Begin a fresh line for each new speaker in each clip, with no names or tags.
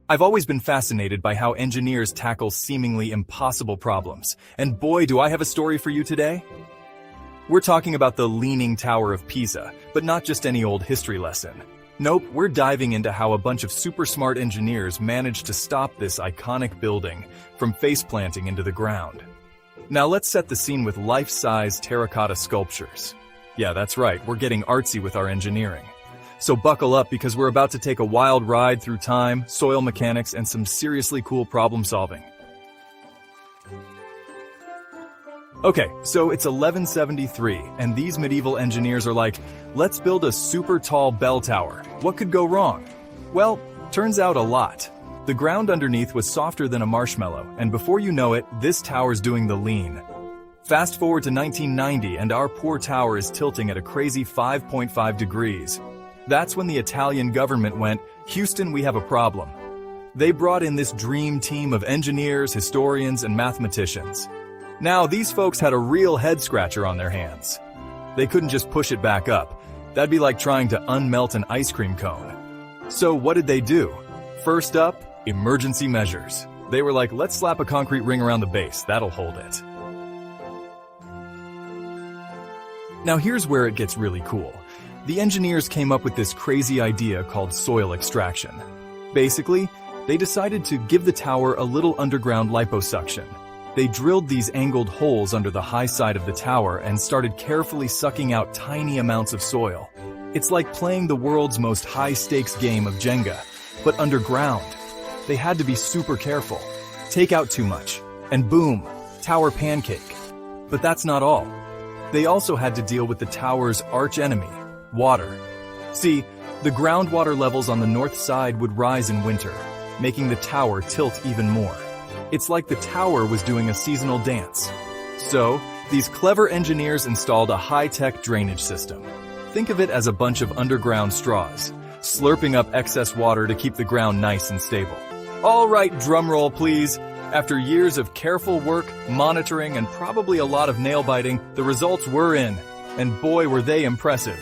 I've always been fascinated by how engineers tackle seemingly impossible problems, and boy, do I have a story for you today. We're talking about the Leaning Tower of Pisa, but not just any old history lesson. Nope, we're diving into how a bunch of super smart engineers managed to stop this iconic building from face-planting into the ground. Now let's set the scene with life-size terracotta sculptures. Yeah, that's right, we're getting artsy with our engineering. So buckle up because we're about to take a wild ride through time, soil mechanics, and some seriously cool problem solving. Okay, so it's 1173, and these medieval engineers are like, let's build a super tall bell tower. What could go wrong? Well, turns out a lot. The ground underneath was softer than a marshmallow, and before you know it, this tower's doing the lean. Fast forward to 1990, and our poor tower is tilting at a crazy 5.5 degrees. That's when the Italian government went, Houston, we have a problem. They brought in this dream team of engineers, historians, and mathematicians. Now, these folks had a real head-scratcher on their hands. They couldn't just push it back up. That'd be like trying to unmelt an ice cream cone. So what did they do? First up, emergency measures. They were like, let's slap a concrete ring around the base. That'll hold it. Now here's where it gets really cool. The engineers came up with this crazy idea called soil extraction. Basically, they decided to give the tower a little underground liposuction. They drilled these angled holes under the high side of the tower and started carefully sucking out tiny amounts of soil. It's like playing the world's most high-stakes game of Jenga, but underground. They had to be super careful. Take out too much, and boom, tower pancake. But that's not all. They also had to deal with the tower's arch-enemy, water. See, the groundwater levels on the north side would rise in winter, making the tower tilt even more. It's like the tower was doing a seasonal dance. So, these clever engineers installed a high-tech drainage system. Think of it as a bunch of underground straws, slurping up excess water to keep the ground nice and stable. All right, drumroll please. After years of careful work, monitoring, and probably a lot of nail-biting, the results were in. And boy, were they impressive.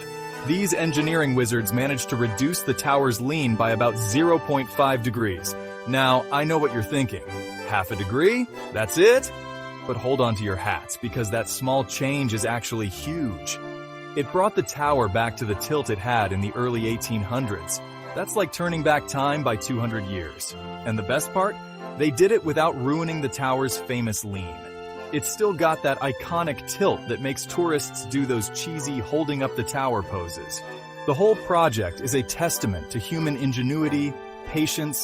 These engineering wizards managed to reduce the tower's lean by about 0.5 degrees. Now, I know what you're thinking. Half a degree? That's it? But hold on to your hats, because that small change is actually huge. It brought the tower back to the tilt it had in the early 1800s. That's like turning back time by 200 years. And the best part? They did it without ruining the tower's famous lean. It's still got that iconic tilt that makes tourists do those cheesy holding up the tower poses. The whole project is a testament to human ingenuity, patience,